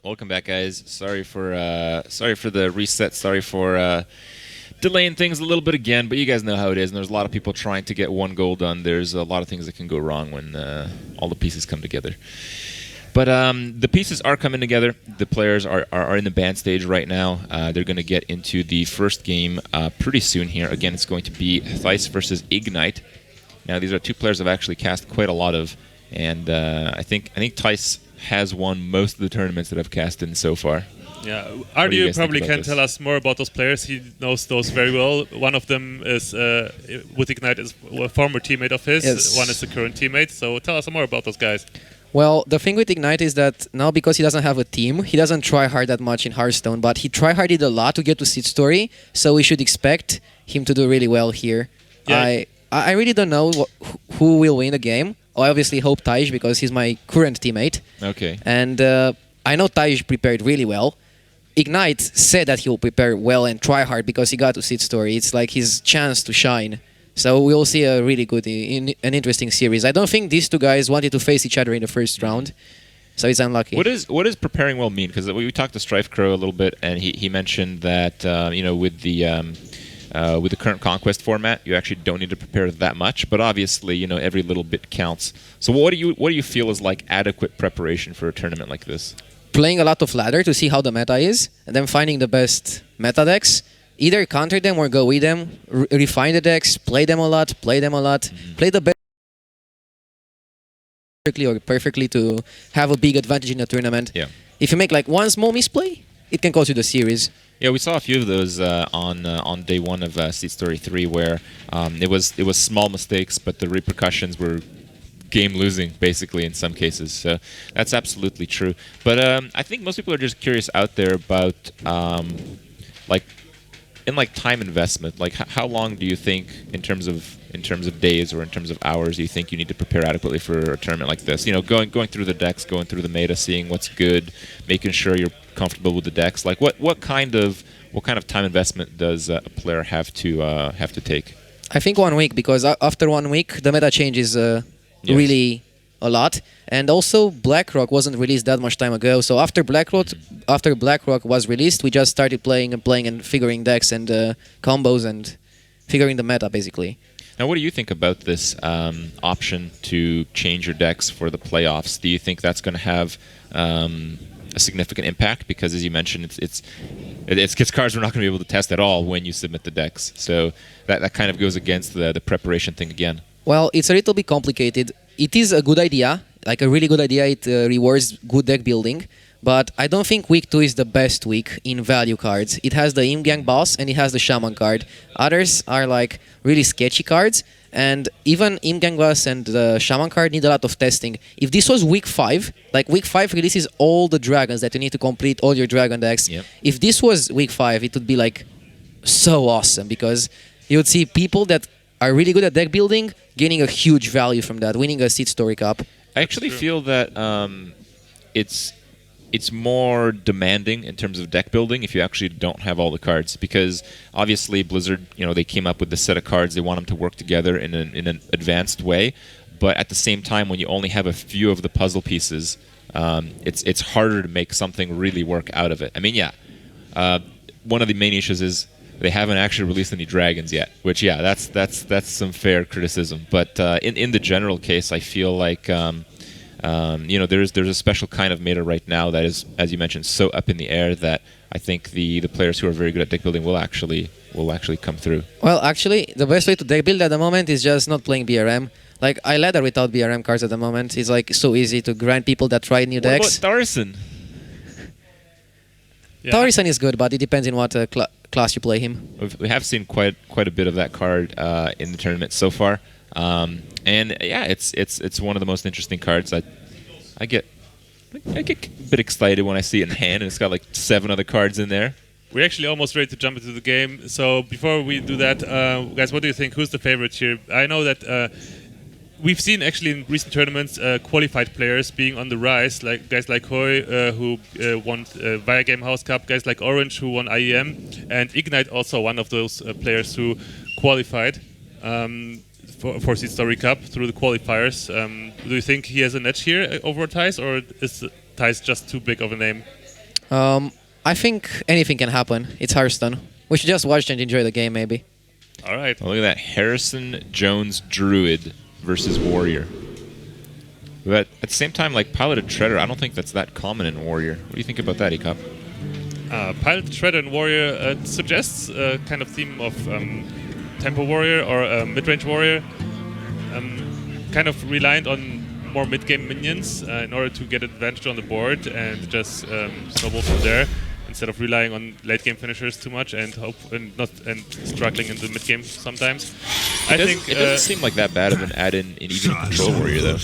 Welcome back, guys. Sorry for the reset. Sorry for delaying things a little bit again, but you guys know how it is. And there's a lot of people trying to get one goal done. There's a lot of things that can go wrong when all the pieces come together. But the pieces are coming together. The players are in the band stage right now. They're going to get into the first game pretty soon here. Again, it's going to be Thijs versus Ignite. Now, these are two players I've actually cast quite a lot of, and I think Thijs has won most of the tournaments that I've cast in so far. Yeah, Ardu probably can tell us more about those players. He knows those very well. One of them is with Ignite is a former teammate of his. Yes. One is the current teammate. So tell us more about those guys. Well, the thing with Ignite is that now, because he doesn't have a team, he doesn't try hard that much in Hearthstone, but he try harded a lot to get to SeatStory, so we should expect him to do really well here. Yeah. I really don't know who will win the game. I obviously hope Thijs, because he's my current teammate. Okay. And I know Thijs prepared really well. Ignite said that he'll prepare well and try hard because he got to SeatStory. It's like his chance to shine. So we'll see a really good, an interesting series. I don't think these two guys wanted to face each other in the first round, so it's unlucky. What does preparing well mean? Because we talked to Strife Crow a little bit, and he mentioned that with the current Conquest format, you actually don't need to prepare that much. But obviously, every little bit counts. So what do you feel is like adequate preparation for a tournament like this? Playing a lot of ladder to see how the meta is, and then finding the best meta decks. Either counter them or go with them, refine the decks, play them a lot, play the best perfectly to have a big advantage in the tournament. Yeah. If you make like one small misplay, it can cost you the series. Yeah, we saw a few of those on day one of SeatStory 3 where it was small mistakes, but the repercussions were game losing, basically, in some cases. So that's absolutely true. But I think most people are just curious out there about time investment. Like how long do you think in terms of days or in terms of hours do you think you need to prepare adequately for a tournament like this? Going through the decks, going through the meta, seeing what's good, making sure you're comfortable with the decks. Like what kind of time investment does a player have to take? I think 1 week, because after 1 week the meta changes really a lot, and also BlackRock wasn't released that much time ago. So after BlackRock was released, we just started playing and figuring decks and combos and figuring the meta basically. Now, what do you think about this option to change your decks for the playoffs? Do you think that's going to have a significant impact? Because as you mentioned, it's cards we're not going to be able to test at all when you submit the decks. So that kind of goes against the preparation thing again. Well, it's a little bit complicated. It is a good idea, like a really good idea. It rewards good deck building, but I don't think week 2 is the best week in value cards. It has the Imgang boss and it has the Shaman card. Others are like really sketchy cards, and even Imgang boss and the Shaman card need a lot of testing. If this was week 5, like week 5 releases all the dragons that you need to complete all your dragon decks. Yep. If this was week 5, it would be like so awesome, because you would see people that are really good at deck building gaining a huge value from that, winning a SeatStory Cup. I actually feel that it's more demanding in terms of deck building if you actually don't have all the cards, because obviously Blizzard, they came up with the set of cards. They want them to work together in an advanced way, but at the same time, when you only have a few of the puzzle pieces, it's harder to make something really work out of it. I mean, one of the main issues is they haven't actually released any dragons yet, which that's some fair criticism. But in the general case, I feel like there's a special kind of meta right now that is, as you mentioned, so up in the air that I think the players who are very good at deck building will actually come through. Well, actually, the best way to deck build at the moment is just not playing BRM. Like, I ladder without BRM cards at the moment. It's like so easy to grind people that try new decks. What about Darson? Yeah. Darson is good, but it depends on what class you play him. We have seen quite a bit of that card in the tournament so far, and yeah, it's one of the most interesting cards. I get a bit excited when I see it in hand, and it's got like 7 other cards in there. We're actually almost ready to jump into the game. So before we do that, guys, what do you think? Who's the favorite here? I know that we've seen actually in recent tournaments qualified players being on the rise, like guys like Hoi, who won Via Game House Cup, guys like Orange, who won IEM, and Ignite, also one of those players who qualified for SeatStory Cup through the qualifiers. Do you think he has an edge here over Thijs, or is Thijs just too big of a name? I think anything can happen. It's Hearthstone. We should just watch and enjoy the game, maybe. All right. Oh, look at that. Harrison Jones Druid versus Warrior. But at the same time, like Piloted Treader, I don't think that's that common in Warrior. What do you think about that, Ecop? Pilot Shredder and Warrior suggests a kind of theme of Tempo Warrior or mid-range Warrior, kind of reliant on more mid-game minions in order to get advantage on the board and just snowball from there, instead of relying on late-game finishers too much and struggling in the mid-game sometimes. I think it doesn't seem like that bad of an add-in in even Control Warrior, though.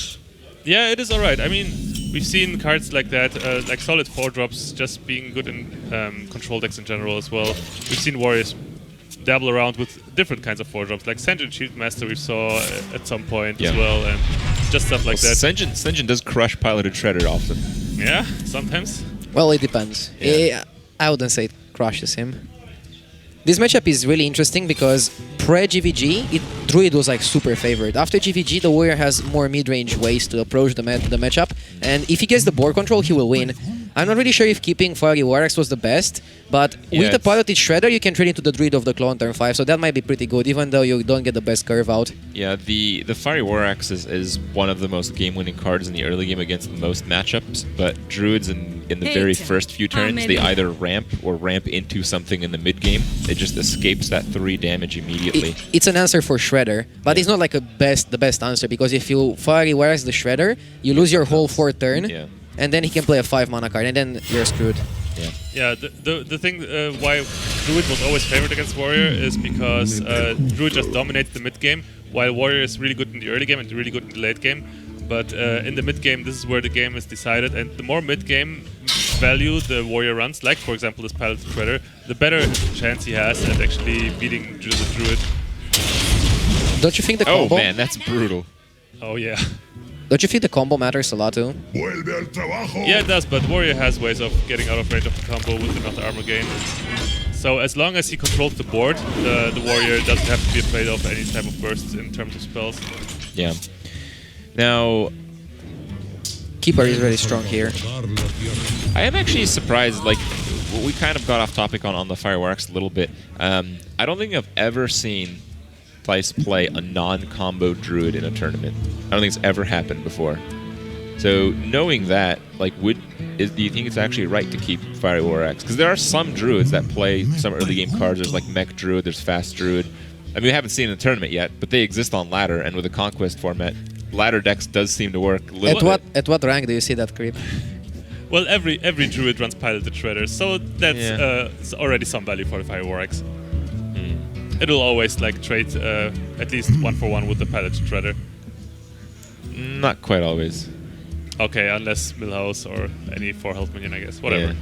Yeah, it is alright. I mean, we've seen cards like that, like solid 4-drops, just being good in control decks in general as well. We've seen Warriors dabble around with different kinds of 4-drops, like Senjin Shieldmaster we saw at some point as well, and just stuff like that. Senjin does crush Piloted Treader often. Yeah, sometimes. Well, it depends. Yeah. I wouldn't say it crushes him. This matchup is really interesting because pre-GVG, Druid was like super favored. After GVG, the Warrior has more mid-range ways to approach the matchup, and if he gets the board control, he will win. I'm not really sure if keeping Fiery Warax was the best, but with the Piloted Shredder, you can trade into the Druid of the Clone turn 5, so that might be pretty good, even though you don't get the best curve out. Yeah, the Fiery Warax is one of the most game-winning cards in the early game against most matchups, but Druids in the very first few turns, they either ramp or ramp into something in the mid-game. It just escapes that 3 damage immediately. It's an answer for Shredder, but it's not like the best answer, because if you Fiery Warax the Shredder, you lose your whole 4th turn, and then he can play a 5 mana card, and then you're screwed. Yeah, the thing why Druid was always favored against Warrior is because Druid just dominates the mid game, while Warrior is really good in the early game and really good in the late game. But in the mid game, this is where the game is decided, and the more mid game value the Warrior runs, like for example this Piloted Shredder, the better chance he has at actually beating the Druid. Don't you think the combo? Oh man, that's brutal. Oh yeah. Don't you think the combo matters a lot too? Yeah, it does, but Warrior has ways of getting out of range of the combo with enough armor gain. So as long as he controls the board, the Warrior doesn't have to be afraid of any type of bursts in terms of spells. Yeah. Now, Keeper is very strong here. I am actually surprised, like, we kind of got off topic on the Fireworks a little bit. I don't think I've ever seen Thijs play a non-combo Druid in a tournament. I don't think it's ever happened before. So knowing that, like, do you think it's actually right to keep Fiery Warax? Because there are some Druids that play some early game cards. There's like Mech Druid, there's Fast Druid. I mean, we haven't seen it in the tournament yet, but they exist on ladder, and with the Conquest format, ladder decks does seem to work a little bit. At what rank do you see that creep? Well, every Druid runs Piloted Shredder, so that's already some value for the Fiery Warax. It'll always like trade at least 1-for-1 with the Piloted Shredder. Not quite always. Okay, unless Millhouse or any 4-health minion, I guess. Whatever.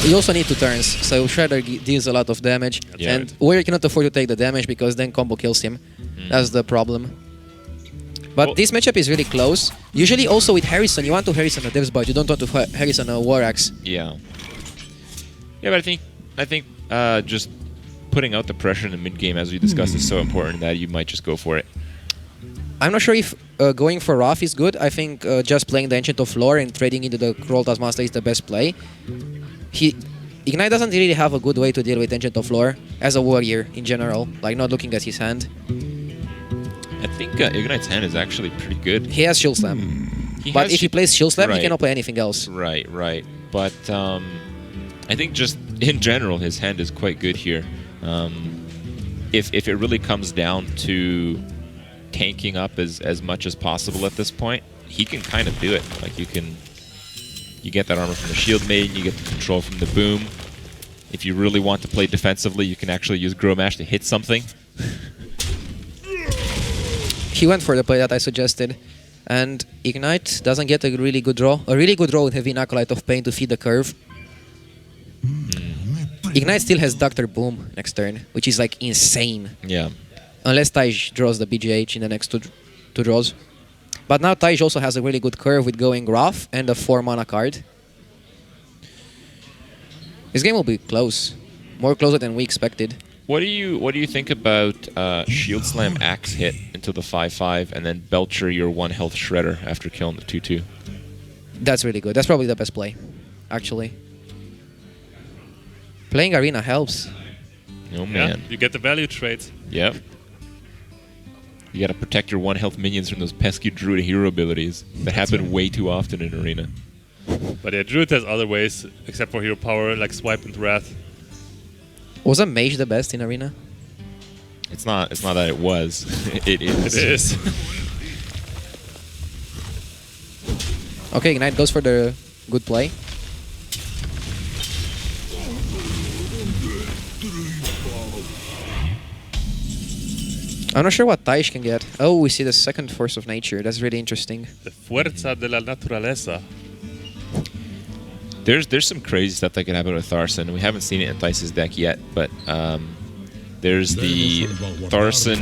You also need 2 turns, so Shredder deals a lot of damage, and Warrior cannot afford to take the damage because then combo kills him. That's the problem. But this matchup is really close. Usually also with Harrison, you want to Harrison a Devs, but you don't want to Harrison a Warax. Yeah. Yeah, but I think just putting out the pressure in the mid game, as we discussed, is so important that you might just go for it. I'm not sure if going for Wrath is good. I think just playing the Ancient of Lore and trading into the Crawl Taskmaster is the best play. Ignite doesn't really have a good way to deal with Ancient of Lore as a warrior in general, like not looking at his hand. I think Ignite's hand is actually pretty good. He has Shield Slam. But if he plays Shield Slam, he cannot play anything else. Right. But I think just in general, his hand is quite good here. If it really comes down to tanking up as much as possible at this point, he can kind of do it. Like you get that armor from the Shield Maiden, you get the control from the Boom. If you really want to play defensively, you can actually use Grommash to hit something. He went for the play that I suggested, and Ignite doesn't get a really good draw. A really good draw would have been Acolyte of Pain to feed the curve. Ignite still has Dr. Boom next turn, which is like insane. Yeah. Unless Tej draws the BGH in the next two draws. But now Tej also has a really good curve with going Wrath and a 4-mana card. This game will be close. More closer than we expected. What do you think about Shield Slam Axe hit into the 5/5 and then Belcher your 1 health Shredder after killing the 2/2? That's really good. That's probably the best play. actually. Playing Arena helps. Oh Yeah, man. you get the value trades. Yep. You gotta protect your 1 health minions from those pesky druid hero abilities that happen way too often in Arena. But yeah, Druid has other ways, except for hero power, like Swipe and Wrath. Wasn't Mage the best in Arena? It's not that it was. It is. It is. Okay, Ignite goes for the good play. I'm not sure what Taish can get. Oh, we see the second Force of Nature. That's really interesting. The Fuerza de la Naturaleza. There's some crazy stuff that can happen with Tharson. We haven't seen it in Theis' deck yet, but there's the Tharson,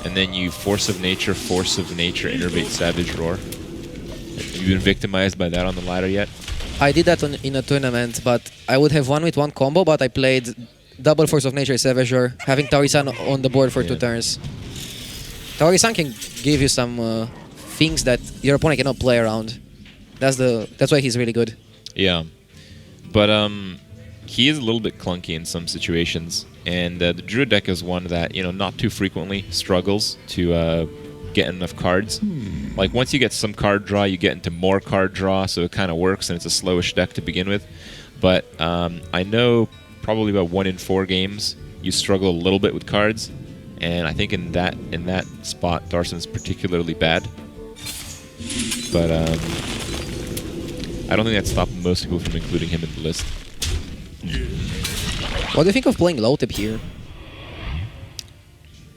and then you Force of Nature, Innervate, Savage Roar. Have you been victimized by that on the ladder yet? I did that in a tournament, but I would have won with one combo, but I played double Force of Nature, Savage Roar, having Taurisan on the board for 2 turns. Taurisan can give you some things that your opponent cannot play around. That's why he's really good. Yeah, but he is a little bit clunky in some situations, and the Druid deck is one that not too frequently struggles to get enough cards. Like once you get some card draw, you get into more card draw, so it kind of works, and it's a slowish deck to begin with. But I know probably about 1 in 4 games you struggle a little bit with cards, and I think in that spot Tharson's particularly bad. But I don't think that stopped most people from including him in the list. What do you think of playing Lotep here?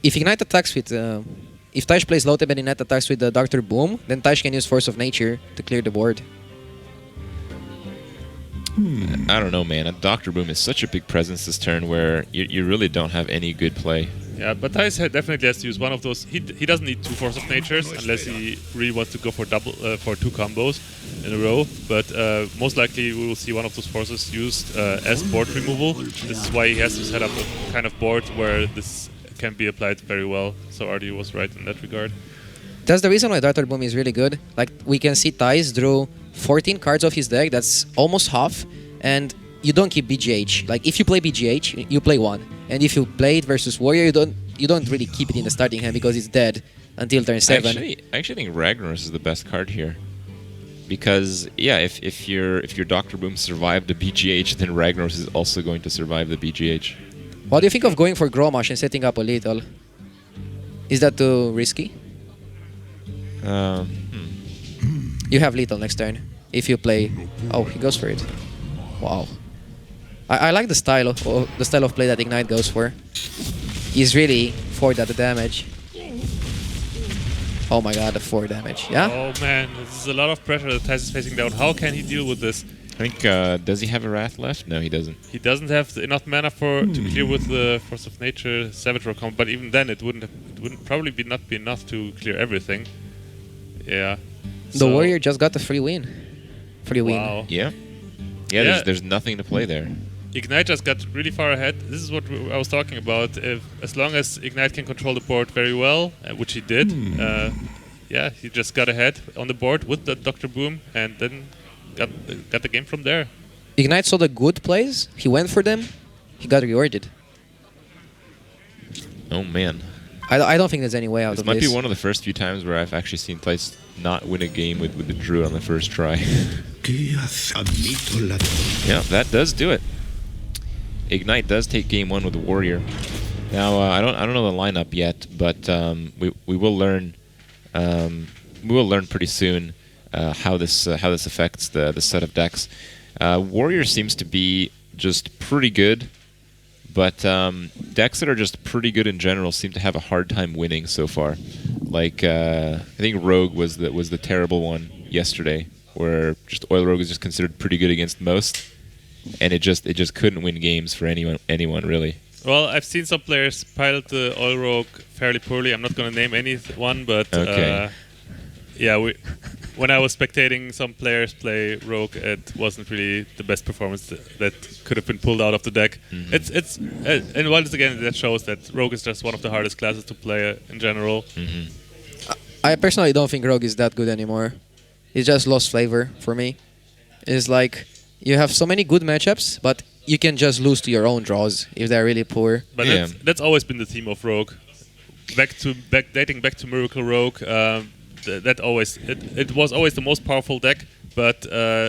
If Ignite attacks with... if Taish plays Lotep and Ignite attacks with the Dr. Boom, then Taish can use Force of Nature to clear the board. I don't know, man. Dr. Boom is such a big presence this turn where you really don't have any good play. Yeah, but Thijs definitely has to use one of those. He doesn't need 2 Force of Natures unless he really wants to go for 2 combos in a row. But most likely we will see one of those forces used as board removal. This is why he has to set up a kind of board where this can be applied very well. So RD was right in that regard. That's the reason why Dr. Boom is really good. Like, we can see Thijs drew 14 cards off his deck. That's almost half. And you don't keep BGH. Like, if you play BGH, you play 1. And if you play it versus Warrior, you don't really keep it in the starting hand because it's dead until turn 7. I actually think Ragnaros is the best card here. Because, yeah, if your Dr. Boom survived the BGH, then Ragnaros is also going to survive the BGH. What do you think of going for Gromash and setting up a Lethal? Is that too risky? You have Lethal next turn. If you play... Oh, he goes for it. Wow. I like the style of play that Ignite goes for. He's really 4 that the damage. Oh my god, the 4 damage. Yeah? Oh man, this is a lot of pressure that Thijs is facing down. How can he deal with this? I think, does he have a Wrath left? No, he doesn't. He doesn't have enough mana to clear with the Force of Nature Savage Roar combo, but even then it wouldn't probably not be enough to clear everything. Yeah. The Warrior just got a free win. Wow. Yeah. Yeah, there's nothing to play there. Ignite just got really far ahead. This is what I was talking about. As long as Ignite can control the board very well, which he did, yeah, he just got ahead on the board with the Dr. Boom and then got the game from there. Ignite saw the good plays, he went for them, he got rewarded. Oh man. I don't think there's any way out of this. This might be one of the first few times where I've actually seen Thijs not win a game with the Druid on the first try. Yeah, that does do it. Ignite does take game 1 with the Warrior. Now I don't know the lineup yet, but we will learn. We will learn pretty soon how this affects the set of decks. Warrior seems to be just pretty good, but decks that are just pretty good in general seem to have a hard time winning so far. Like I think Rogue was the terrible one yesterday, where just Oil Rogue is just considered pretty good against most, and it just couldn't win games for anyone really. Well, I've seen some players pilot the Oil Rogue fairly poorly. I'm not going to name anyone, but okay. Yeah, when I was spectating some players play Rogue, it wasn't really the best performance that could have been pulled out of the deck. Mm-hmm. And once again, that shows that Rogue is just one of the hardest classes to play in general. Mm-hmm. I personally don't think Rogue is that good anymore. It just lost flavor for me. It's like You have so many good matchups, but you can just lose to your own draws if they're really poor. But Yeah. that's always been the theme of Rogue. Dating back to Miracle Rogue, that always it was always the most powerful deck, but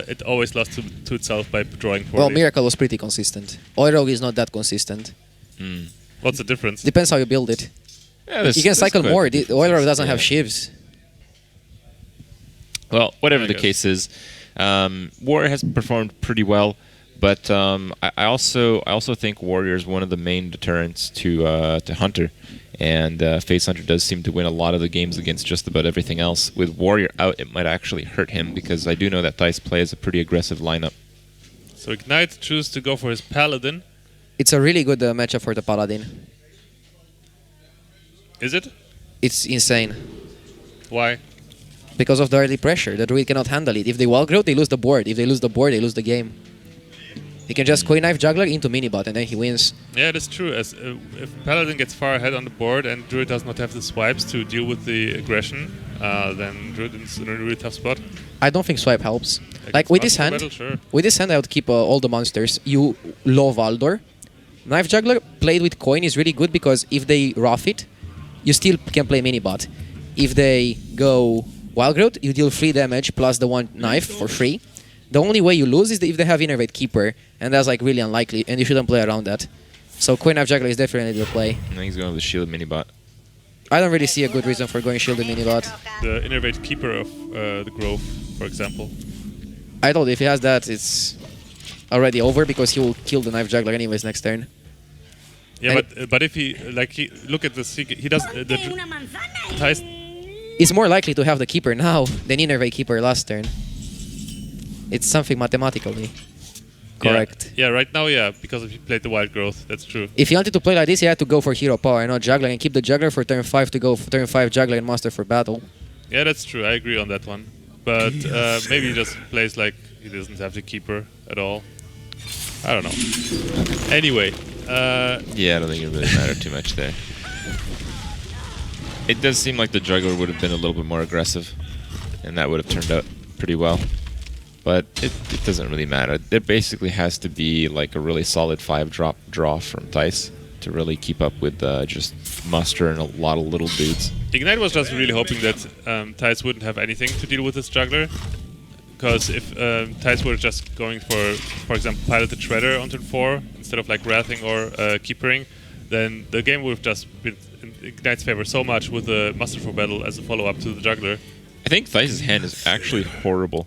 it always lost to itself by drawing poorly. Well, Miracle was pretty consistent. Oil Rogue is not that consistent. What's the difference? Depends how you build it. Yeah, You can cycle quite more. a bit The Oil Rogue doesn't yeah. have shivs. Well, whatever I the guess. case is, Warrior has performed pretty well, but I also think Warrior is one of the main deterrents to Hunter, and Face Hunter does seem to win a lot of the games against just about everything else. With Warrior out, it might actually hurt him because I do know that Thijs plays a pretty aggressive lineup. So Ignite chooses to go for his Paladin. It's a really good matchup for the Paladin. Is it? It's insane. Why? Because of the early pressure. The Druid cannot handle it. If they wall growth, they lose the board. If they lose the board, they lose the game. He can just Coin Knife Juggler into Minibot and then he wins. Yeah, that's true. As if Paladin gets far ahead on the board and Druid does not have the swipes to deal with the aggression, then Druid is in a really tough spot. I don't think Swipe helps. Like Against with this Master hand, Battle, sure. with this hand I would keep all the monsters. You low Valdor. Knife Juggler played with coin is really good because if they rough it, you still can play Minibot. If they go Wild Growth, you deal 3 damage plus the 1 knife for free. The only way you lose is if they have Innervate Keeper, and that's like really unlikely, and you shouldn't play around that. So Coin Knife Juggler is definitely the play. I think he's going with the Shielded Minibot. I don't really see a good reason for going Shielded Minibot. The Innervate Keeper of the Grove, for example. I thought if he has that, it's already over because he will kill the Knife Juggler anyways next turn. Yeah, And but if he look at this, he does the Thijs. It's more likely to have the Keeper now than Innervate Keeper last turn. It's something mathematically correct. Yeah, right now, yeah, because if he played the Wild Growth, that's true. If he wanted to play like this, he had to go for Hero Power and not Juggler and keep the Juggler for turn 5 to go for turn 5 Juggler and Master for battle. Yeah, that's true. I agree on that one. But maybe he just plays like he doesn't have the Keeper at all. I don't know. Anyway. Yeah, I don't think it really mattered too much there. It does seem like the Juggler would have been a little bit more aggressive, and that would have turned out pretty well. But it doesn't really matter. There basically has to be like a really solid 5-drop draw from Thijs to really keep up with just Muster and a lot of little dudes. Ignite was just really hoping that Thijs wouldn't have anything to deal with this Juggler. Because if Thijs were just going for example, Piloted Shredder on turn 4 instead of like Wrathing or Keepering, then the game would have just been in Ignite's favor so much with the Master for Battle as a follow-up to the Juggler. I think Thijs' hand is actually horrible,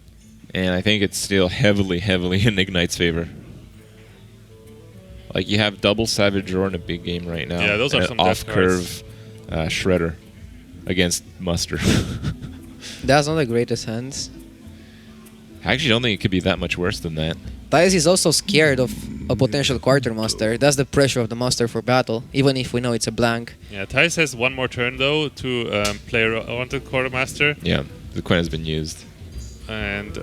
and I think it's still heavily in Ignite's favor. Like, you have double Savage Roar in a big game right now. Yeah, those are and some an death off-curve Shredder against Muster. That's not the greatest hands. I actually don't think it could be that much worse than that. Thijs is also scared of a potential Quartermaster. That's the pressure of the Master for battle, even if we know it's a blank. Yeah, Thijs has one more turn though to play around the Quartermaster. Yeah, the coin has been used. And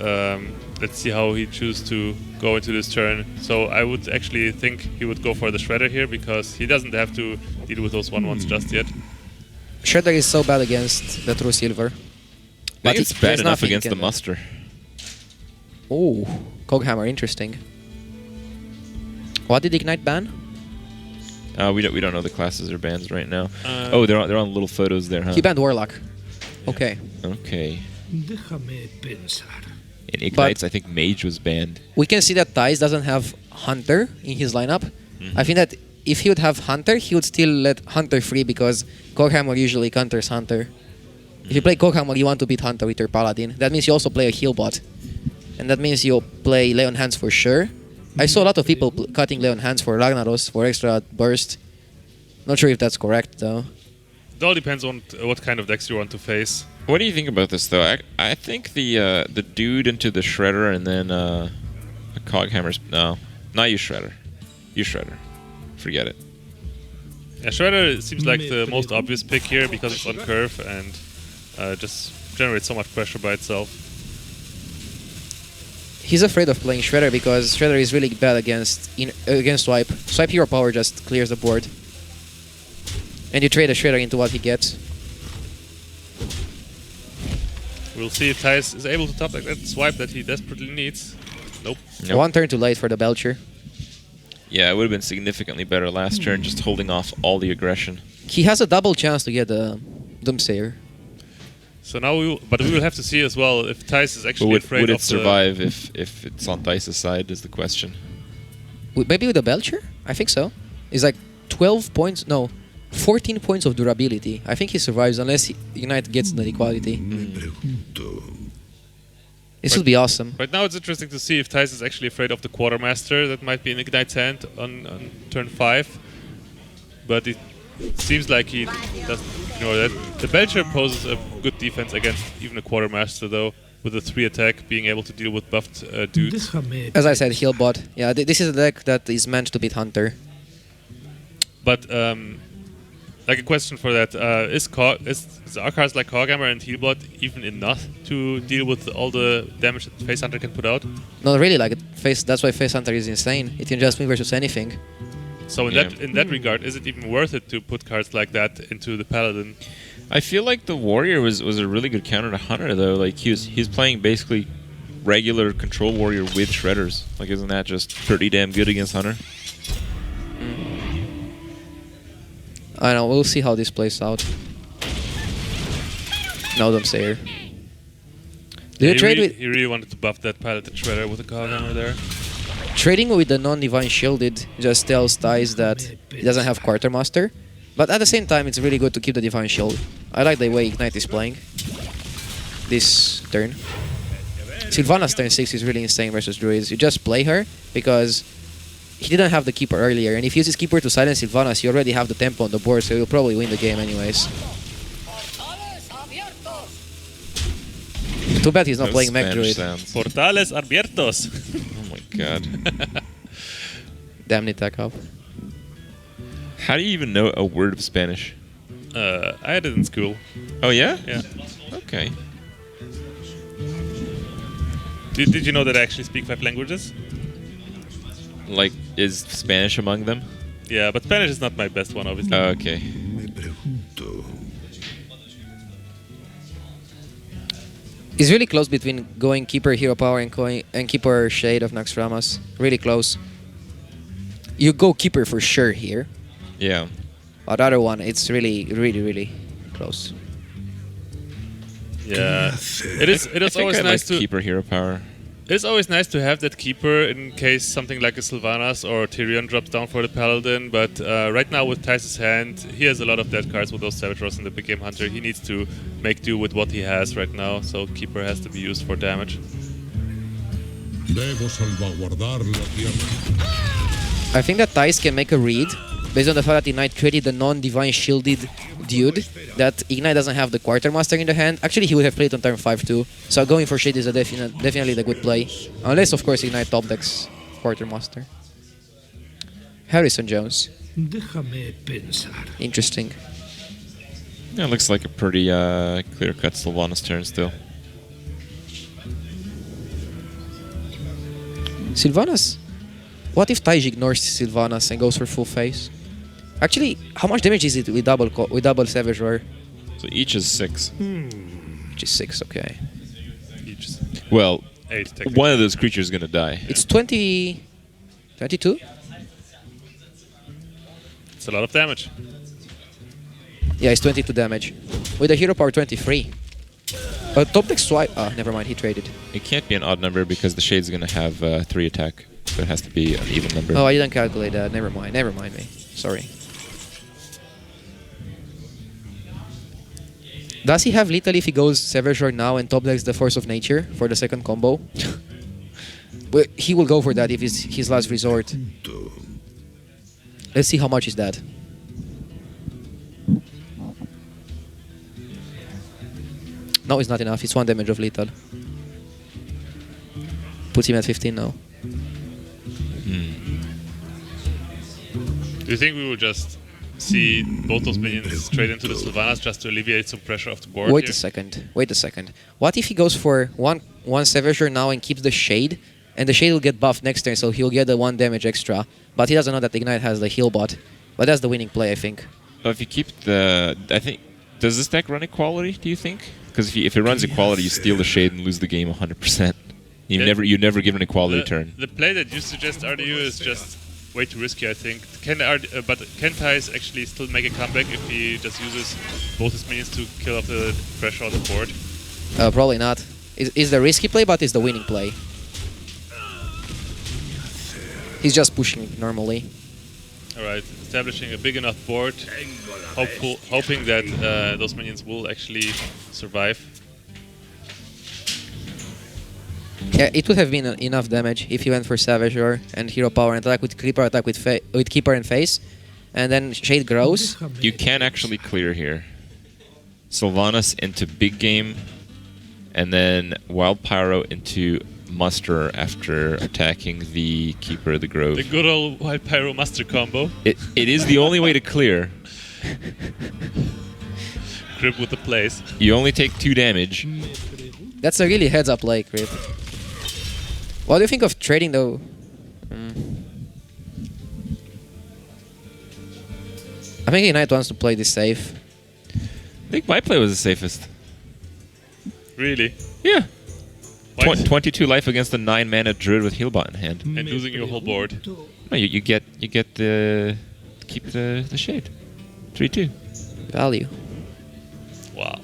let's see how he chooses to go into this turn. So I would actually think he would go for the Shredder here because he doesn't have to deal with those 1/1s just yet. Shredder is so bad against the True Silver. I think it's bad there's enough nothing he against the can do. Muster. Oh, Coghammer, interesting. What did Ignite ban? We don't know the classes or bands right now. Uh, Oh, they're on little photos there, huh? He banned Warlock. Okay. Okay. Déjame pensar. In Ignites, I think Mage was banned. We can see that Thijs doesn't have Hunter in his lineup. I think that if he would have Hunter, he would still let Hunter free because Coghammer usually counters Hunter. If you play Coghammer, you want to beat Hunter with your Paladin. That means you also play a heal bot. And that means you play Leon Hands for sure. I saw a lot of people cutting Leon Hands for Ragnaros for extra burst. Not sure if that's correct though. It all depends on what kind of decks you want to face. What do you think about this, though? I think the dude into the Shredder and then a Coghammer's... No, not you Shredder. You Shredder. Forget it. Yeah, Shredder seems like the most obvious pick here because it's on curve and just generates so much pressure by itself. He's afraid of playing Shredder because Shredder is really bad against Swipe. Swipe Hero Power just clears the board. And you trade a Shredder into what he gets. We'll see if Thijs is able to top like that swipe that he desperately needs. Nope. Nope. One turn too late for the Belcher. Yeah, it would have been significantly better last turn, just holding off all the aggression. He has a double chance to get the Doomsayer. So now we will have to see as well if Thijs is But actually afraid would of it survive if it's on Thijs' side is the question. Maybe with the Belcher? I think so. It's like 12 points, no, 14 points of durability. I think he survives unless Ignite gets the equality. This would be awesome. Right now it's interesting to see if Thijs is actually afraid of the Quartermaster that might be in Ignite's hand on turn 5. But it seems like he doesn't ignore that. The Belcher poses a good defense against even a Quartermaster though, with a 3 attack being able to deal with buffed dudes. Déjame As I said, heal bot. Yeah, this is a deck that is meant to beat Hunter. But like a question for that, is our cards like Warhammer and Healbot even enough to deal with all the damage that Face Hunter can put out? Not really, like that's why Face Hunter is insane. It can just win versus anything. So in that regard, is it even worth it to put cards like that into the Paladin? I feel like the Warrior was a really good counter to Hunter though. Like he's playing basically regular Control Warrior with Shredders. Like isn't that just pretty damn good against Hunter? I don't know, we'll see how this plays out. No Doomsayer. Do you trade with... He really wanted to buff that Paladin Shredder with a Coghammer there. Trading with the non-Divine Shielded just tells Thijs that he doesn't have Quartermaster. But at the same time, it's really good to keep the Divine Shield. I like the way Ignite is playing this turn. Sylvanas turn 6 is really insane versus Druids. You just play her because he didn't have the Keeper earlier, and if you use his Keeper to silence Sylvanas, you already have the tempo on the board, so you'll probably win the game anyways. Too bad he's not playing Mech Spanish Druid. sounds. Portales abiertos. Oh my god. Damn it, tech up. How do you even know a word of Spanish? I had it in school. Oh yeah? Yeah. Okay. Did you know that I actually speak 5 languages? Like, is Spanish among them? Yeah, but Spanish is not my best one, obviously. Oh, okay. It's really close between going Keeper Hero Power and Keeper Shade of Naxxramas. Really close. You go Keeper for sure here. Yeah. But the other one, it's really, really, really close. Yeah. It is I think always I nice like to Keeper Hero Power. It's always nice to have that Keeper in case something like a Sylvanas or Tyrion drops down for the Paladin, but right now with Thijs' hand, he has a lot of dead cards with those Savage Ross in the Big Game Hunter. He needs to make do with what he has right now, so Keeper has to be used for damage. Debo salvaguardar la tierra. I think that Thijs can make a read based on the fact that Ignite created the non-Divine Shielded dude, that Ignite doesn't have the Quartermaster in the hand. Actually, he would have played on turn 5 too, so going for Shade is definitely the good play. Unless, of course, Ignite top decks Quartermaster. Harrison Jones. Déjame pensar. Interesting. Yeah, it looks like a pretty clear-cut Sylvanas turn still. Sylvanas? What if Thijs ignores Sylvanas and goes for full face? Actually, how much damage is it with double Savage Roar? So each is 6. Which is 6, okay. Each Well, 8 technically. one of those creatures is gonna die. It's 20... 22? It's a lot of damage. Yeah, it's 22 damage. With the hero power 23. Top deck swipe... Ah, never mind, he traded. It can't be an odd number because the Shade's gonna have 3 attack. So it has to be an even number. Oh, I didn't calculate that. Never mind me. Sorry. Does he have lethal if he goes Savage Roar now and top decks the Force of Nature for the second combo? But he will go for that if it's his last resort. Let's see how much is that. No, it's not enough. It's 1 damage of lethal. Puts him at 15 now. Do you think we will just see both those minions straight into the Sylvanas just to alleviate some pressure off the board? Wait here? a second. What if he goes for one Savage Roar now and keeps the Shade? And the Shade will get buffed next turn, so he'll get the 1 damage extra. But he doesn't know that Ignite has the heal bot. But that's the winning play, I think. Well, if you keep the... I think... Does this deck run Equality, do you think? Because if it runs Equality, you steal the Shade and lose the game 100%. You never given a quality turn. The play that you suggest RDU is just way too risky, I think. But can Thijs actually still make a comeback if he just uses both his minions to kill off the pressure on the board? Probably not. It's the risky play, but it's the winning play. He's just pushing normally. Alright, establishing a big enough board, hoping that those minions will actually survive. Yeah, it would have been enough damage if he went for Savager and Hero Power and attack with Creeper, attack with Keeper and Face, and then Shade grows. You can actually clear here. Sylvanas into big game, and then Wild Pyro into Muster after attacking the Keeper of the Grove. The good old Wild Pyro Master combo. It is the only way to clear. Grip with the plays. You only take 2 damage. That's a really heads-up play, Creep. What do you think of trading, though? I think Ignite wants to play this safe. I think my play was the safest. Really? Yeah. Why? 22 life against a 9-mana Druid with Healbot in hand. And losing your whole board. No, you get the keep the shade. 3/2. Value. Wow.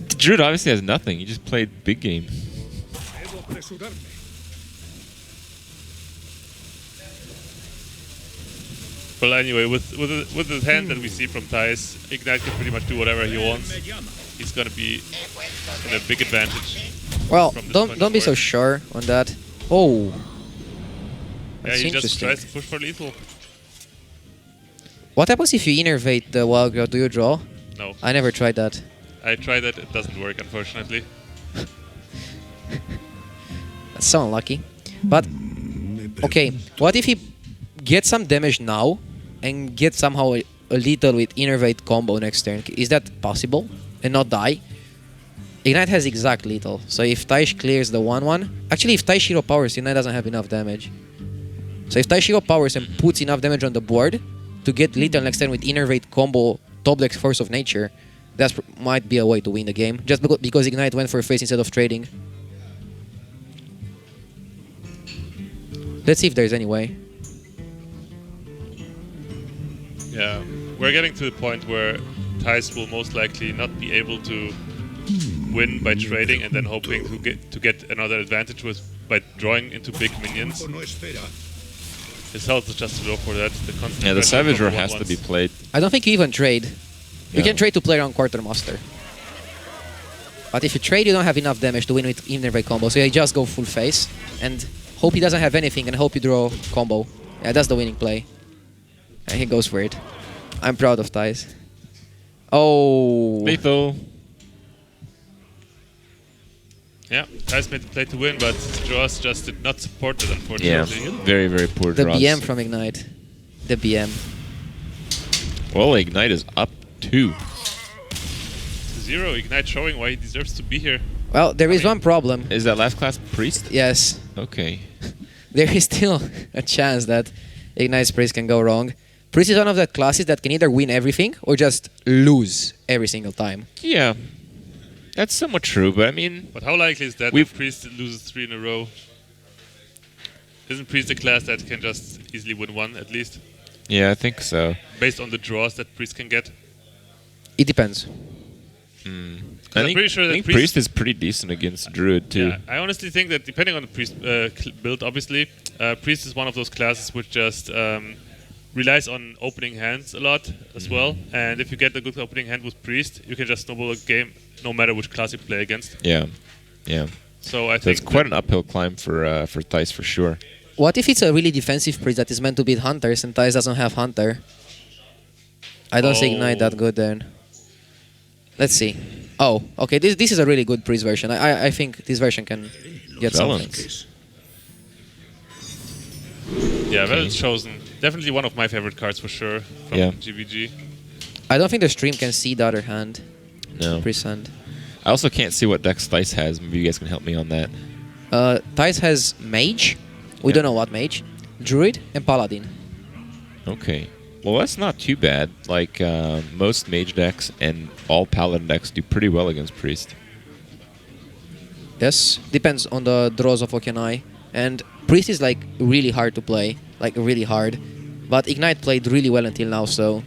The Druid obviously has nothing. You just played big game. Well, anyway, with the hand that we see from Thijs, Ignite can pretty much do whatever he wants. He's gonna be in a big advantage. Well, From this don't point be so forward. sure on that. Oh. Yeah, That's he just interesting. tries to push for lethal. What happens if you innervate the Wild Growth? Do you draw? No, I never tried that. I tried that. It doesn't work, unfortunately. That's so unlucky. But, okay, what if he gets some damage now and gets somehow a lethal with innervate combo next turn? Is that possible? And not die? Ignite has exact lethal, so if Thijs clears the 1/1... Actually, if Thijs Hero powers, Ignite doesn't have enough damage. So if Thijs Hero powers and puts enough damage on the board to get lethal next turn with innervate combo top deck Force of Nature, that might be a way to win the game, just because Ignite went for face instead of trading. Let's see if there's any way. Yeah, we're getting to the point where Thijs will most likely not be able to win by trading and then hoping to get another advantage by drawing into big minions. His health is just too low for that. The constant Yeah, the pressure from Savager the has to be 1/1s. played. I don't think you even trade. You Yeah. can trade to play around Quartermaster. But if you trade, you don't have enough damage to win with innervate combo, so you just go full face and hope he doesn't have anything and hope you draw combo. Yeah, that's the winning play. And he goes for it. I'm proud of Thijs. Oh. Lethal. Yeah, Thijs made the play to win, but his draws just did not support it, Yeah, unfortunately. very, very poor The draws. BM from Ignite. The BM. Well, Ignite is up 2. 0, Ignite showing why he deserves to be here. Well, there is one problem. Is that last class Priest? Yes. Okay. There is still a chance that Ignite's Priest can go wrong. Priest is one of the classes that can either win everything or just lose every single time. Yeah. That's somewhat true, but I mean... But how likely is that if Priest loses 3 in a row? Isn't Priest a class that can just easily win 1, at least? Yeah, I think so. Based on the draws that Priest can get? It depends. I I'm think, pretty sure that I think Priest- Priest is pretty decent against Druid, too. Yeah, I honestly think that depending on the Priest build, obviously, Priest is one of those classes which just relies on opening hands a lot as well. And if you get a good opening hand with Priest, you can just snowball a game no matter which class you play against. Yeah. Yeah. So I So think it's quite an uphill climb for Thijs, for sure. What if it's a really defensive Priest that is meant to beat Hunters and Thijs doesn't have Hunter? I don't see Ignite that good then. Let's see. Oh, okay, this is a really good Priest version. I think this version can get something. Balance. yeah, well chosen. Definitely one of my favorite cards for sure from Yeah. GVG. I don't think the stream can see the other hand. No. Priest hand. I also can't see what decks Thijs has. Maybe you guys can help me on that. Thijs has Mage. We Yeah. don't know what Mage. Druid and Paladin. Okay. Well, that's not too bad. Like, most Mage decks and all Paladin decks do pretty well against Priest. Yes, depends on the draws of Okenai. And Priest is like really hard to play, like really hard. But Ignite played really well until now, so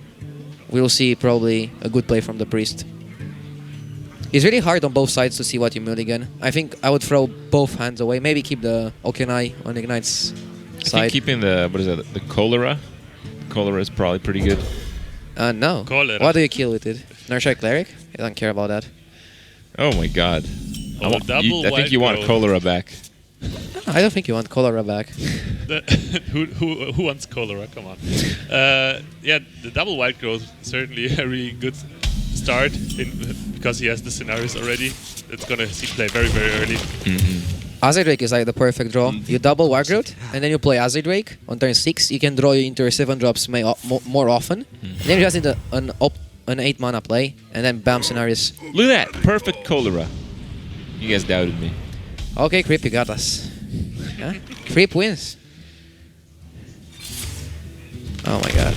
we'll see probably a good play from the Priest. It's really hard on both sides to see what you mulligan. I think I would throw both hands away. Maybe keep the Okenai on Ignite's I side. think keeping the, what is that, the Cholera? Cholera is probably pretty good. No. Cholera. What do you kill with it? Nurture Cleric? I don't care about that. Oh my god. Oh, double I think you want wild Cholera back. I don't think you want Cholera back. Who wants cholera? Come on. Yeah, the double wild growth is certainly a really good start because he has the scenarios already. It's gonna see play very early. Azure Drake is like the perfect draw. You double Wild Growth, and then you play Azure Drake. On turn 6, you can draw you into your 7 drops more often. And then you just need an 8 mana play, and then bam, scenarios. Look at that, perfect Cholera. You guys doubted me. Okay, Creep, you got us. Yeah? Creep wins. Oh my god.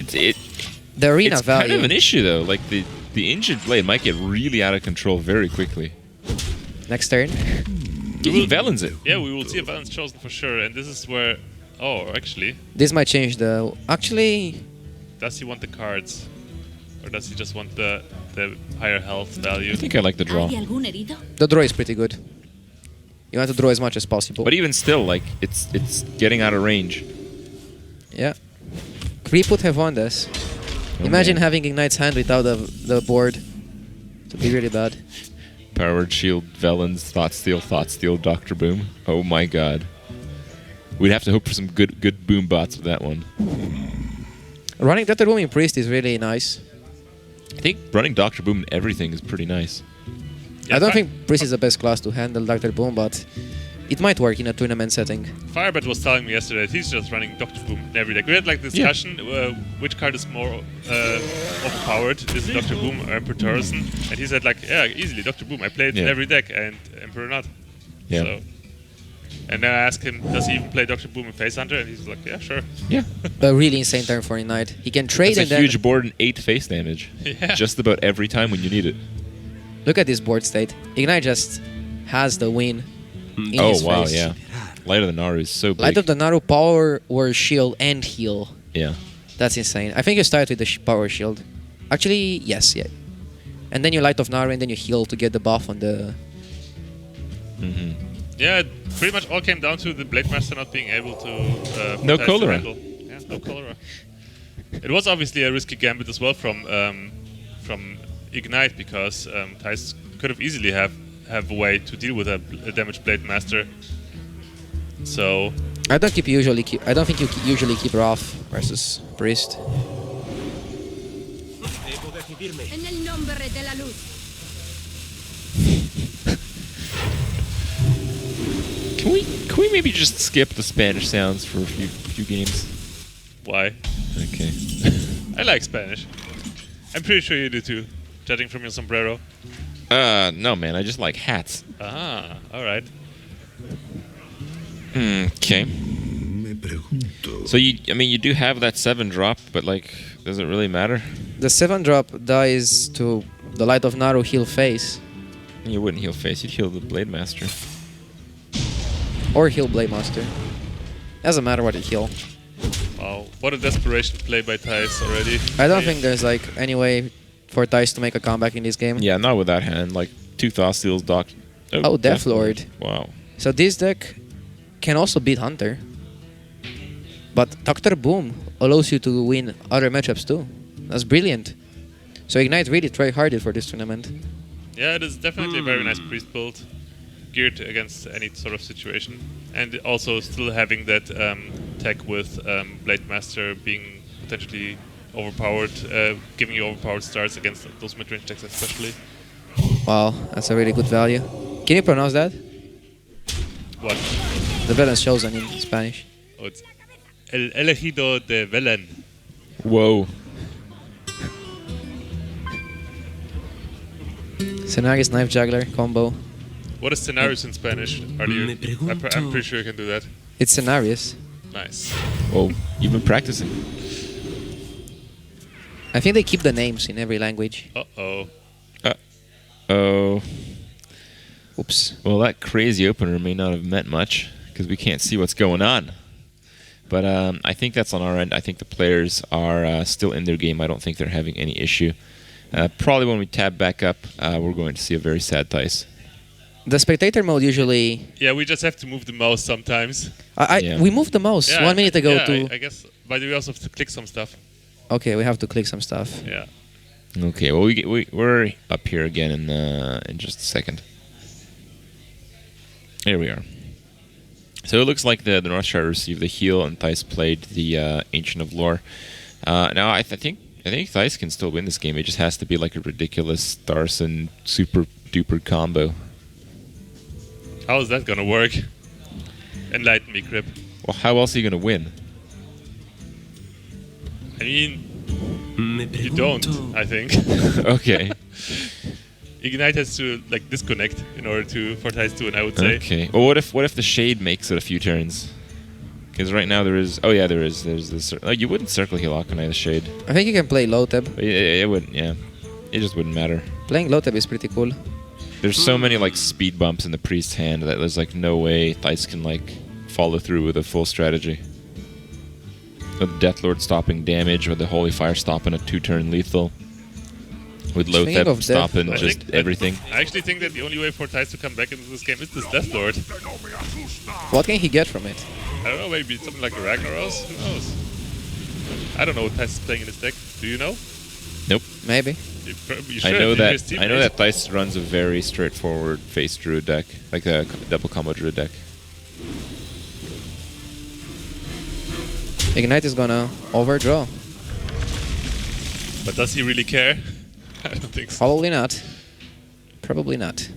The arena It's value. kind of an issue though. Like the Injured Blade might get really out of control very quickly. Next turn. He Velens it. Yeah, we will see a balance chosen for sure, and this is where. Oh, actually, This might change the. Actually, does he want the cards, or does he just want the higher health value? I think I like the draw. ¿Hay algún herido? the draw is pretty good. You want to draw as much as possible. But even still, like it's getting out of range. Yeah. Creep would have won this. Oh, Imagine man. having Ignite's hand without the board. To be really bad. Powered Shield, Velens, Thoughtsteal, Dr. Boom. Oh my god. We'd have to hope for some good boom bots with that one. Running Dr. Boom in Priest is really nice. I think running Dr. Boom in everything is pretty nice. Yeah, I don't think Priest is the best class to handle Dr. Boom, but it might work in a tournament setting. Firebird was telling me yesterday that he's just running Dr. Boom in every deck. We had like discussion which card is more overpowered. Is it Dr. Boom or Emperor Torsen? And he said like, yeah, easily Dr. Boom. I play it in every deck and Emperor not. Yeah. So, and then I asked him, does he even play Dr. Boom in Face Hunter? And he's like, yeah, sure. Yeah. A really insane turn for Ignite. He can trade It's and a then huge board and 8 face damage. Yeah. Just about every time when you need it. look at this board state. Ignite just has the win. In Oh his wow, face. yeah. Light of the Naru is so big. Light of the Naru, power or shield and heal. Yeah. That's insane. I think you start with the power shield. Actually, yes, yeah. And then you Light of Naru and then you heal to get the buff on the... Yeah, it pretty much all came down to the Blade Master not being able to... No protest the cholera. handle. Yeah, no cholera. It was obviously a risky gambit as well from Ignite because Thijs could have easily have a way to deal with a damaged Blade Master. So I don't think you usually keep Wrath versus Priest. En el nombre de la luz. Can we maybe just skip the Spanish sounds for a few games? why? Okay. I like Spanish. I'm pretty sure you do too, judging from your sombrero. No man, I just like hats. Ah, all right. Okay. Me pregunto. So you do have that 7 drop, but like, does it really matter? The 7 drop dies to the Light of Naru heal face. You wouldn't heal face, you'd heal the Blade Master. Or heal Blade Master. Doesn't matter what you heal. Wow, what a desperation play by Thijs already. I don't think there's like any way for Thijs to make a comeback in this game. Yeah, not with that hand. Like 2 Thoughtsteals, Doc. Oh, Death Lord. Wow. So this deck can also beat Hunter. But Dr. Boom allows you to win other matchups too. That's brilliant. So Ignite really try hard for this tournament. Yeah, it is definitely a very nice priest build, geared against any sort of situation, and also still having that tech with Blade Master being potentially overpowered, giving you overpowered starts against those mid-range decks especially. Wow, that's a really good value. Can you pronounce that? What? The villain's chosen in Spanish. Oh, it's El Elegido de Velen. Whoa. Scenarios Knife Juggler combo. What is scenarios in Spanish? I'm pretty sure you can do that. It's Scenarios. Nice. Whoa. You've been practicing. I think they keep the names in every language. Uh-oh. Oh. Oops. Well, that crazy opener may not have meant much because we can't see what's going on. But I think that's on our end. I think the players are still in their game. I don't think they're having any issue. Probably when we tab back up, we're going to see a very sad Thijs. The spectator mode usually... Yeah, we just have to move the mouse sometimes. Yeah. We moved the mouse 1 minute ago yeah, to... I guess, but we also have to click some stuff. Okay, we have to click some stuff. Yeah. Okay, well, we're up here again in just a second. Here we are. So it looks like the North Star received the heal and Thijs played the Ancient of Lore. Now I think Thijs can still win this game. It just has to be like a ridiculous Starson super duper combo. How is that gonna work? Enlighten me, Crip. Well, how else are you gonna win? I mean, you don't, I think. Okay. Ignite has to like disconnect in order for Thijs to win, I would say. Okay. Well, what if the shade makes it a few turns? Because right now there is. Oh yeah, there is. There's this. You wouldn't circle heal Akanai the shade. I think you can play low tab. It wouldn't. Yeah. It just wouldn't matter. Playing low tab is pretty cool. There's so many like speed bumps in the priest's hand that there's like no way Thijs can like follow through with a full strategy. With Deathlord stopping damage, with the Holy Fire stopping a 2-turn lethal, with Speaking Lothep of stopping I just think- everything. I actually think that the only way for Thijs to come back into this game is this Death Lord. What can he get from it? I don't know, maybe something like a Ragnaros? Who knows? I don't know what Thijs is playing in his deck. Do you know? Nope. Maybe. You I should, know you're that. his I know teammate. that Thijs runs a very straightforward face druid deck, like a double combo druid deck. Ignite is gonna overdraw. But does he really care? I don't think so. Probably not. Probably not.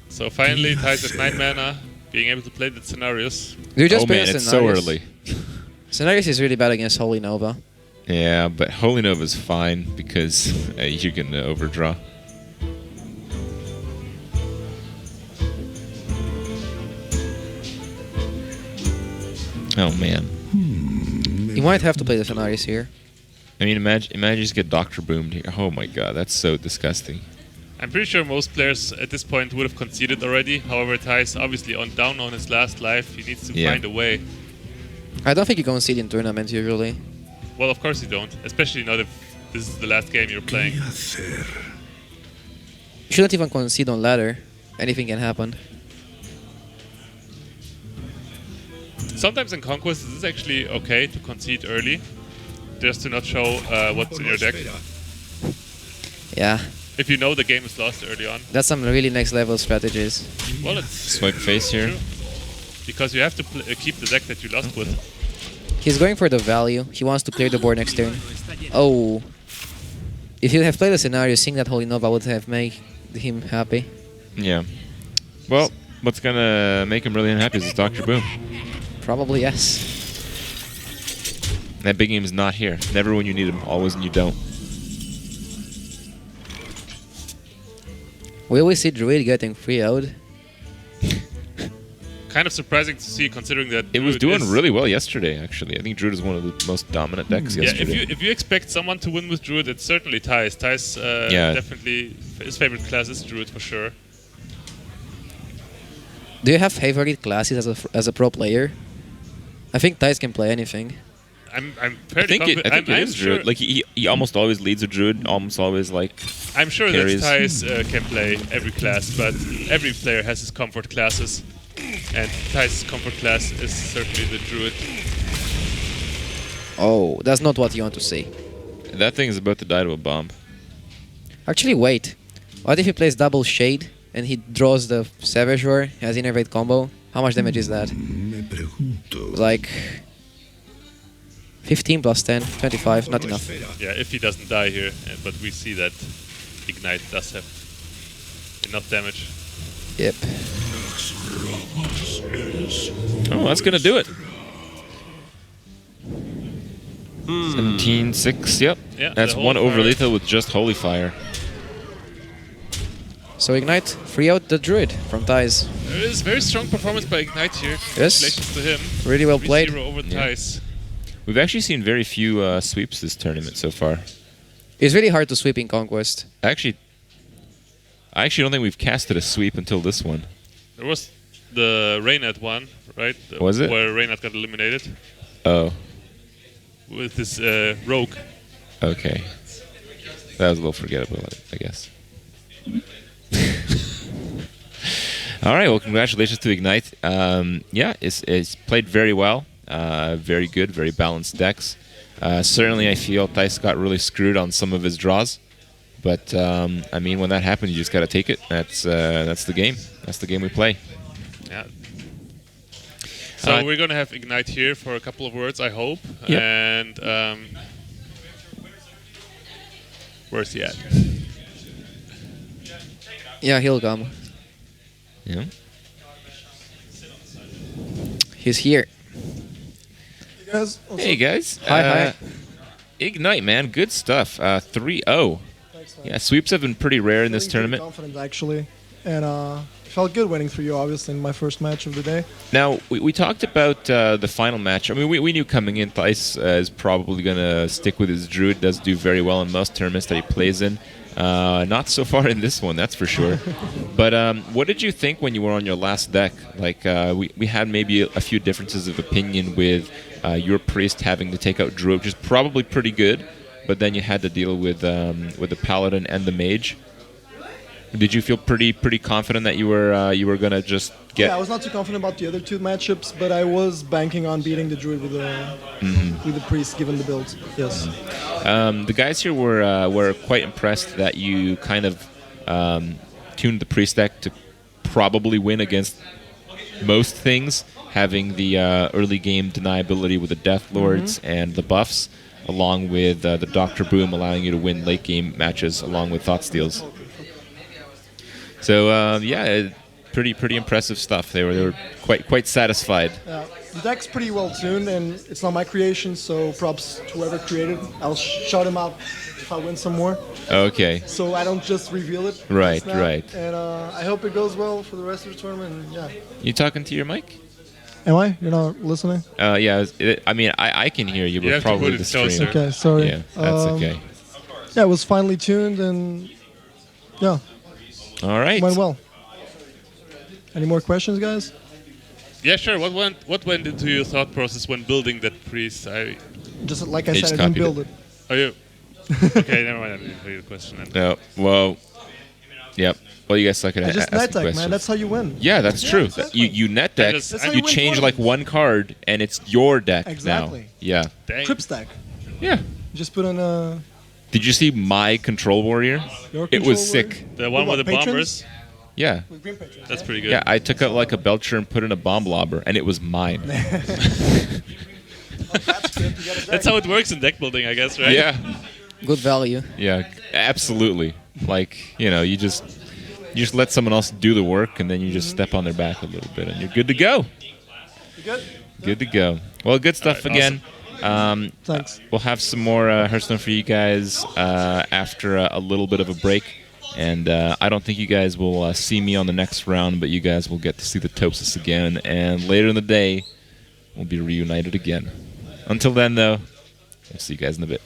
So finally, Thijs at 9 mana, being able to play the scenarios. Do you just Oh play man, the it's so Scenarios? early. Scenarios is really bad against Holy Nova. Yeah, but Holy Nova's fine because you can overdraw. Oh man. You might have to play the Scenarios here. I mean, imagine you just get Doctor Boomed here. Oh my god, that's so disgusting. I'm pretty sure most players at this point would have conceded already. However, Thijs obviously down on his last life. He needs to Yeah. find a way. I don't think you concede in tournaments usually. Well, of course you don't. Especially not if this is the last game you're playing. You shouldn't even concede on ladder. Anything can happen. Sometimes in Conquest, it is actually okay to concede early. Just to not show what's in your deck. Yeah, If you know the game is lost early on. that's some really next level strategies. Well, it's Swipe face here. true. Because you have to keep the deck that you lost with. He's going for the value. He wants to clear the board next turn. Oh. If you have played the scenario, seeing that Holy Nova would have made him happy. Yeah. Well, what's gonna make him really unhappy is Doctor Boom. Probably yes. That big game is not here. Never when you need him. Always when you don't. We always see Druid getting 3-0'd. Kind of surprising to see, considering that It was Druid doing is- really well yesterday, actually. I think Druid is one of the most dominant decks Yeah, yesterday. if you expect someone to win with Druid, it's certainly Thijs. Thijs Yeah. definitely his favorite class is Druid for sure. Do you have favorite classes as a pro player? I think Thijs can play anything. I'm I fairly think it confident. I'm is sure, Druid. Like he almost always leads a Druid. Almost always like I'm sure carries. that Thijs can play every class, but every player has his comfort classes. And Thijs' comfort class is certainly the Druid. Oh, that's not what you want to see. that thing is about to die to a bomb. Actually, wait. What if he plays double Shade and he draws the Savage Roar, has Innervate combo? How much damage is that? Me pregunto. Like 15 plus 10, 25, not enough. Yeah, if he doesn't die here, but we see that Ignite does have enough damage. Yep. Oh, that's gonna do it. 17-6. Yep. Yeah, That's the one Holy over Fire. lethal with just Holy Fire. So Ignite, free out the Druid from Thijs. There is very strong performance by Ignite here. Yes. Congratulations to him. Really well played. 3-0 over Yeah. Thijs. We've actually seen very few sweeps this tournament so far. It's really hard to sweep in Conquest. Actually, I actually don't think we've casted a sweep until this one. There was the Reynard one, right? Was it? Where Reynard got eliminated Oh, with this rogue. okay. That was a little forgettable, I guess. All right, well, congratulations to Ignite. Yeah, it's played very well. Very good, very balanced decks. Certainly, I feel Thijs got really screwed on some of his draws. But, I mean, when that happens, you just got to take it. That's the game. That's the game we play. Yeah. So we're going to have Ignite here for a couple of words, I hope. Yep. And where's he at? Yeah, he'll come. Yeah. He's here. Hey, guys. Hi. Ignite, man. Good stuff. 3-0. Yeah, sweeps have been pretty rare in this tournament. Confident actually, and felt good winning 3-0 obviously in my first match of the day. Now, we talked about the final match. I mean, we knew coming in Thijs is probably going to stick with his Druid. Does do very well in most tournaments that he plays in. Not so far in this one, that's for sure. But what did you think when you were on your last deck? Like, we had maybe a few differences of opinion with your Priest having to take out Druid, which is probably pretty good. But then you had to deal with the Paladin and the Mage. Did you feel pretty confident that you were gonna just get? Yeah, I was not too confident about the other two matchups, but I was banking on beating the Druid with the Priest, given the build. Yes. The guys here were quite impressed that you kind of tuned the Priest deck to probably win against most things, having the early game deniability with the Death Lords and the buffs, along with the Dr. Boom allowing you to win late game matches along with Thought Steals. So yeah, pretty impressive stuff. They were quite satisfied. The deck's pretty well tuned, and it's not my creation, so props to whoever created. I'll shout him out if I win some more. Okay. So I don't just reveal it. Right, Snap. right. And I hope it goes well for the rest of the tournament. And, yeah. You talking to your mic? Am I? You're not listening? Yeah. I mean, I can hear you, You but have to probably put the it stream. closer. Okay, sorry. Yeah, that's okay. Yeah, it was finely tuned, and yeah, All right. went well. Any more questions, guys? Yeah, sure. What went into your thought process when building that Priest? Just like I They said, just I didn't copied build it. it. Oh, you? Okay, never mind. I didn't hear the question. Then. No. Well. Yep. Well, you guys suck at I just asking net deck, questions. man. That's how you win. Yeah, that's true. exactly. You net deck. That's how You you win change like tournaments. one card, and it's your deck Exactly. now. Yeah. Dang. Trip stack. Yeah. Just put on a. Did you see my Control Warrior? Your It was control warrior? sick. The one What, with the patrons? bombers. Yeah. With green patrons. That's pretty good. Yeah, I took out like a Belcher and put in a bomb lobber, and it was mine. That's good. You got a deck. That's how it works in deck building, I guess, right? Yeah. Good value. Yeah, absolutely. Like, you just let someone else do the work, and then you just step on their back a little bit, and you're good to go. You good? Good to go. Well, good stuff All right, again. Thanks. We'll have some more Hearthstone for you guys after a little bit of a break. And I don't think you guys will see me on the next round, but you guys will get to see the Tosis again. And later in the day, we'll be reunited again. Until then, though, I'll see you guys in a bit.